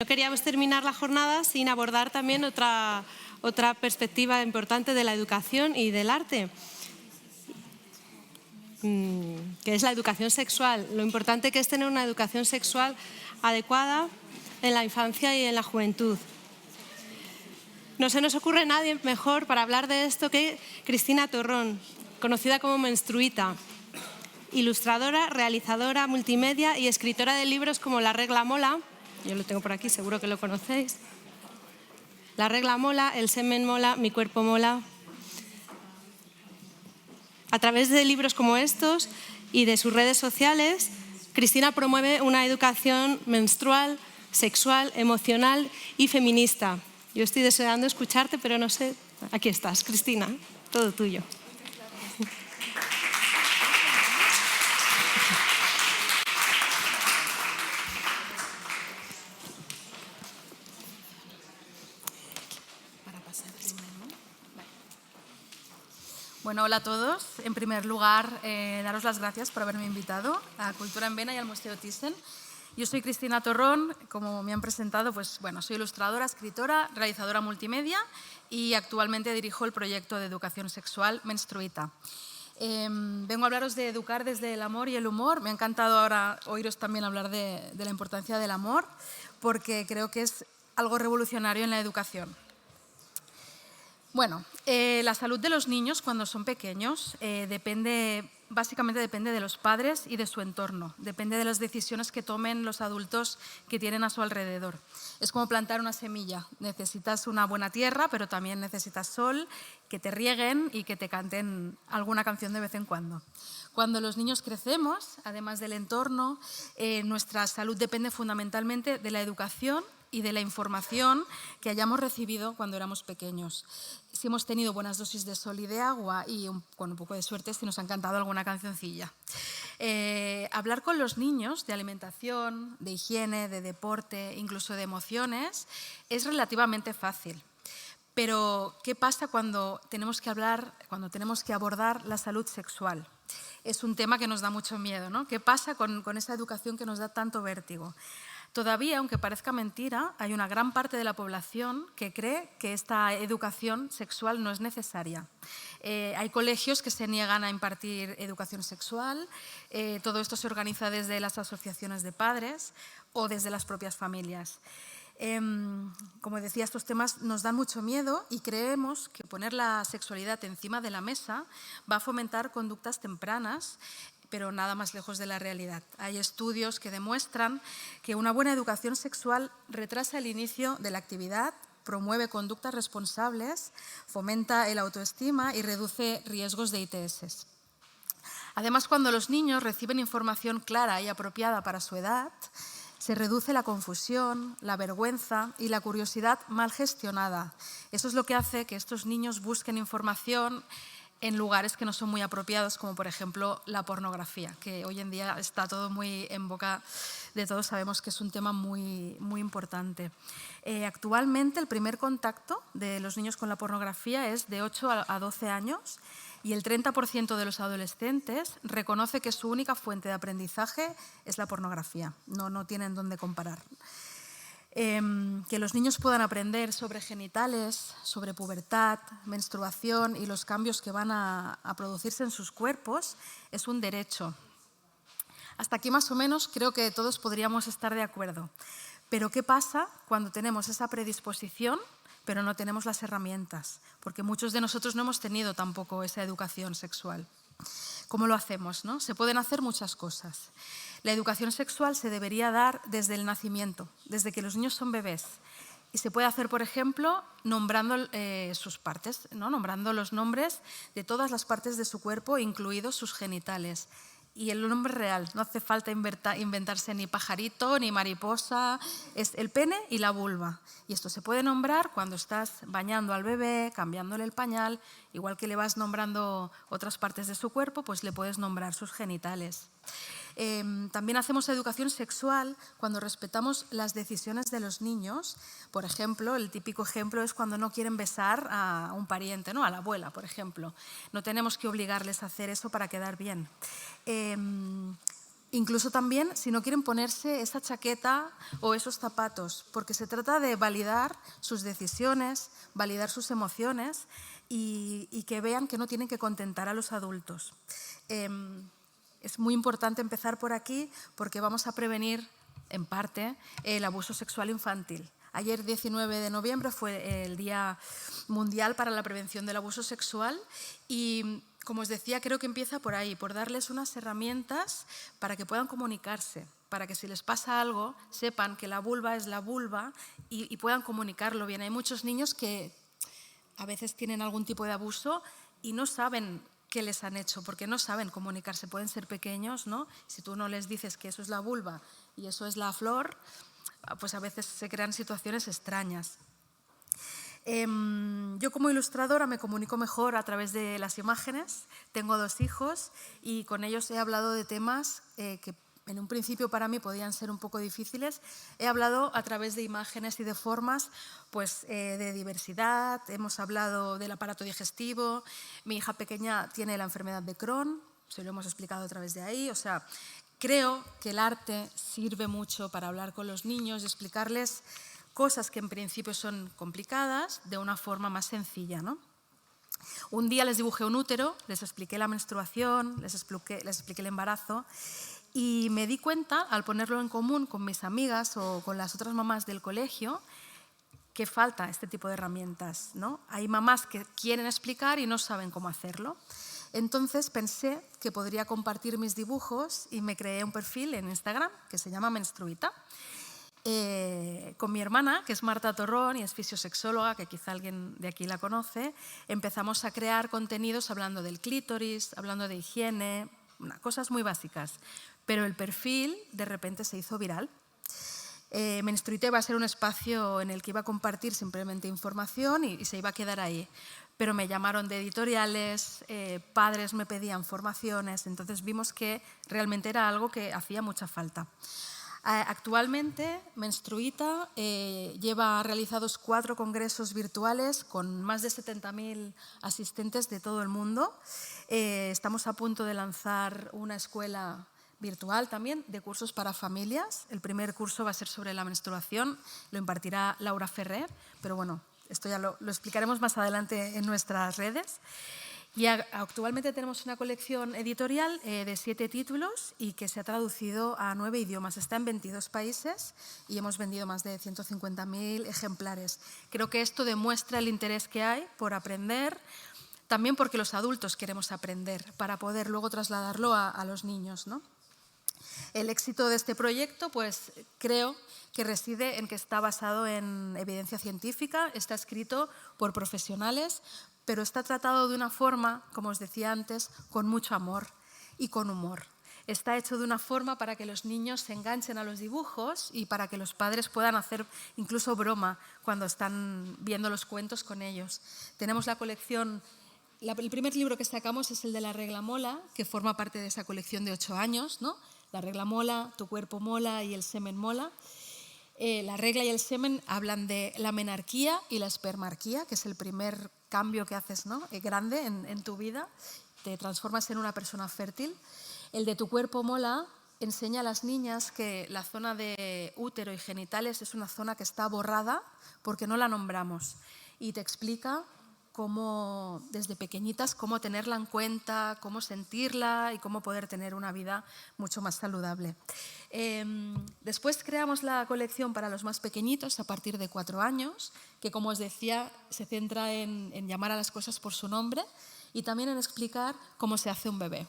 No queríamos terminar la jornada sin abordar también otra perspectiva importante de la educación y del arte, que es la educación sexual. Lo importante que es tener una educación sexual adecuada en la infancia y en la juventud. No se nos ocurre nadie mejor para hablar de esto que Cristina Torrón, conocida como Menstruita, ilustradora, realizadora, multimedia y escritora de libros como La regla mola. Yo lo tengo por aquí, seguro que lo conocéis. La regla mola, El semen mola, Mi cuerpo mola. A través de libros como estos y de sus redes sociales, Cristina promueve una educación menstrual, sexual, emocional y feminista. Yo estoy deseando escucharte, pero no sé. Aquí estás, Cristina, todo tuyo. Bueno, hola a todos. En primer lugar, daros las gracias por haberme invitado a Cultura en Vena y al Museo Thyssen. Yo soy Cristina Torrón, como me han presentado, pues bueno, soy ilustradora, escritora, realizadora multimedia y actualmente dirijo el proyecto de educación sexual Menstruita. Vengo a hablaros de educar desde el amor y el humor. Me ha encantado ahora oíros también hablar de la importancia del amor, porque creo que es algo revolucionario en la educación. Bueno, la salud de los niños cuando son pequeños básicamente depende de los padres y de su entorno, depende de las decisiones que tomen los adultos que tienen a su alrededor. Es como plantar una semilla, necesitas una buena tierra, pero también necesitas sol, que te rieguen y que te canten alguna canción de vez en cuando. Cuando los niños crecemos, además del entorno, nuestra salud depende fundamentalmente de la educación y de la información que hayamos recibido cuando éramos pequeños. Si hemos tenido buenas dosis de sol y de agua y con un poco de suerte si nos ha encantado alguna cancioncilla. Hablar con los niños de alimentación, de higiene, de deporte, incluso de emociones, es relativamente fácil. Pero, ¿qué pasa cuando tenemos que abordar la salud sexual? Es un tema que nos da mucho miedo, ¿no? ¿Qué pasa con esa educación que nos da tanto vértigo? Todavía, aunque parezca mentira, hay una gran parte de la población que cree que esta educación sexual no es necesaria. Hay colegios que se niegan a impartir educación sexual, todo esto se organiza desde las asociaciones de padres o desde las propias familias. Como decía, estos temas nos dan mucho miedo y creemos que poner la sexualidad encima de la mesa va a fomentar conductas tempranas, pero nada más lejos de la realidad. Hay estudios que demuestran que una buena educación sexual retrasa el inicio de la actividad, promueve conductas responsables, fomenta el autoestima y reduce riesgos de ITS. Además, cuando los niños reciben información clara y apropiada para su edad, se reduce la confusión, la vergüenza y la curiosidad mal gestionada. Eso es lo que hace que estos niños busquen información en lugares que no son muy apropiados, como por ejemplo la pornografía, que hoy en día está todo muy en boca de todos, sabemos que es un tema muy, muy importante. Actualmente el primer contacto de los niños con la pornografía es de 8 a 12 años y el 30% de los adolescentes reconoce que su única fuente de aprendizaje es la pornografía, no tienen dónde comparar. Que los niños puedan aprender sobre genitales, sobre pubertad, menstruación y los cambios que van a producirse en sus cuerpos es un derecho. Hasta aquí más o menos creo que todos podríamos estar de acuerdo. Pero ¿qué pasa cuando tenemos esa predisposición pero no tenemos las herramientas? Porque muchos de nosotros no hemos tenido tampoco esa educación sexual. ¿Cómo lo hacemos, no? Se pueden hacer muchas cosas. La educación sexual se debería dar desde el nacimiento, desde que los niños son bebés. Y se puede hacer, por ejemplo, nombrando sus partes, ¿no? Nombrando los nombres de todas las partes de su cuerpo, incluidos sus genitales. Y el nombre real, no hace falta inventarse ni pajarito, ni mariposa, es el pene y la vulva. Y esto se puede nombrar cuando estás bañando al bebé, cambiándole el pañal, igual que le vas nombrando otras partes de su cuerpo, pues le puedes nombrar sus genitales. También hacemos educación sexual cuando respetamos las decisiones de los niños. Por ejemplo, el típico ejemplo es cuando no quieren besar a un pariente, ¿no? A la abuela, por ejemplo. No tenemos que obligarles a hacer eso para quedar bien. Incluso también si no quieren ponerse esa chaqueta o esos zapatos, porque se trata de validar sus decisiones, validar sus emociones y que vean que no tienen que contentar a los adultos. Es muy importante empezar por aquí porque vamos a prevenir, en parte, el abuso sexual infantil. Ayer, 19 de noviembre, fue el Día Mundial para la Prevención del Abuso Sexual y, como os decía, creo que empieza por ahí, por darles unas herramientas para que puedan comunicarse, para que si les pasa algo sepan que la vulva es la vulva y puedan comunicarlo bien. Hay muchos niños que a veces tienen algún tipo de abuso y no saben qué les han hecho, porque no saben comunicarse, pueden ser pequeños, ¿no? Si tú no les dices que eso es la vulva y eso es la flor, pues a veces se crean situaciones extrañas. Yo como ilustradora me comunico mejor a través de las imágenes. Tengo 2 hijos y con ellos he hablado de temas que en un principio para mí podían ser un poco difíciles. He hablado a través de imágenes y de formas pues, de diversidad, hemos hablado del aparato digestivo, mi hija pequeña tiene la enfermedad de Crohn, se lo hemos explicado a través de ahí, o sea, creo que el arte sirve mucho para hablar con los niños y explicarles cosas que en principio son complicadas de una forma más sencilla, ¿no? Un día les dibujé un útero, les expliqué la menstruación, les expliqué el embarazo y me di cuenta, al ponerlo en común con mis amigas o con las otras mamás del colegio, que falta este tipo de herramientas, ¿no? Hay mamás que quieren explicar y no saben cómo hacerlo. Entonces pensé que podría compartir mis dibujos y me creé un perfil en Instagram que se llama Menstruita. Con mi hermana, que es Marta Torrón y es fisiosexóloga, que quizá alguien de aquí la conoce, empezamos a crear contenidos hablando del clítoris, hablando de higiene, cosas muy básicas. Pero el perfil de repente se hizo viral. Menstruita iba a ser un espacio en el que iba a compartir simplemente información y se iba a quedar ahí. Pero me llamaron de editoriales, padres me pedían formaciones, entonces vimos que realmente era algo que hacía mucha falta. Actualmente, Menstruita lleva realizados 4 congresos virtuales con más de 70.000 asistentes de todo el mundo. Estamos a punto de lanzar una escuela virtual también de cursos para familias. El primer curso va a ser sobre la menstruación, lo impartirá Laura Ferrer, pero bueno, esto ya lo explicaremos más adelante en nuestras redes. Y actualmente tenemos una colección editorial de 7 títulos y que se ha traducido a 9 idiomas. Está en 22 países y hemos vendido más de 150.000 ejemplares. Creo que esto demuestra el interés que hay por aprender, también porque los adultos queremos aprender para poder luego trasladarlo a los niños, ¿no? El éxito de este proyecto, pues creo que reside en que está basado en evidencia científica, está escrito por profesionales, pero está tratado de una forma, como os decía antes, con mucho amor y con humor. Está hecho de una forma para que los niños se enganchen a los dibujos y para que los padres puedan hacer incluso broma cuando están viendo los cuentos con ellos. Tenemos la colección, el primer libro que sacamos es el de La regla mola, que forma parte de esa colección de 8 años, ¿no? La regla mola, tu cuerpo mola y el semen mola. La regla y el semen hablan de la menarquía y la espermarquía, que es el primer cambio que haces, ¿no? Grande en tu vida, te transformas en una persona fértil. El de tu cuerpo mola enseña a las niñas que la zona de útero y genitales es una zona que está borrada porque no la nombramos y te explica cómo, desde pequeñitas, cómo tenerla en cuenta, cómo sentirla y cómo poder tener una vida mucho más saludable. Después creamos la colección para los más pequeñitos a partir de 4 años, que como os decía, se centra en llamar a las cosas por su nombre y también en explicar cómo se hace un bebé.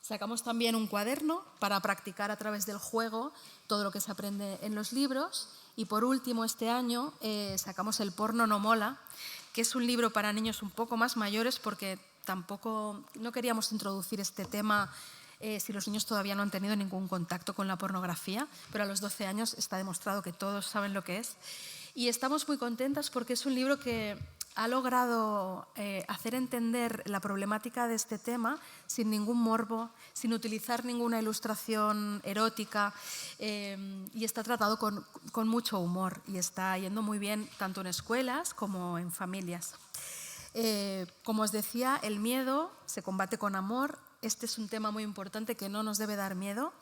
Sacamos también un cuaderno para practicar a través del juego todo lo que se aprende en los libros. Y por último, este año sacamos El porno no mola, que es un libro para niños un poco más mayores porque no queríamos introducir este tema si los niños todavía no han tenido ningún contacto con la pornografía, pero a los 12 años está demostrado que todos saben lo que es. Y estamos muy contentas porque es un libro que ha logrado hacer entender la problemática de este tema sin ningún morbo, sin utilizar ninguna ilustración erótica y está tratado con mucho humor y está yendo muy bien tanto en escuelas como en familias. Como os decía, el miedo se combate con amor este es un tema muy importante que no nos debe dar miedo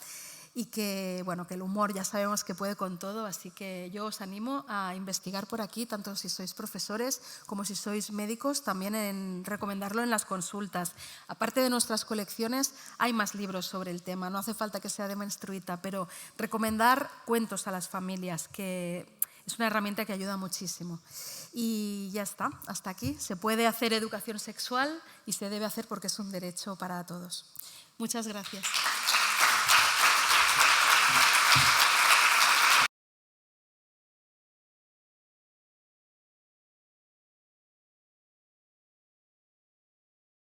y que, bueno, que el humor ya sabemos que puede con todo, así que yo os animo a investigar por aquí, tanto si sois profesores como si sois médicos, también en recomendarlo en las consultas. Aparte de nuestras colecciones, hay más libros sobre el tema, no hace falta que sea de menstruita, pero recomendar cuentos a las familias, que es una herramienta que ayuda muchísimo. Y ya está, hasta aquí. Se puede hacer educación sexual y se debe hacer porque es un derecho para todos. Muchas gracias.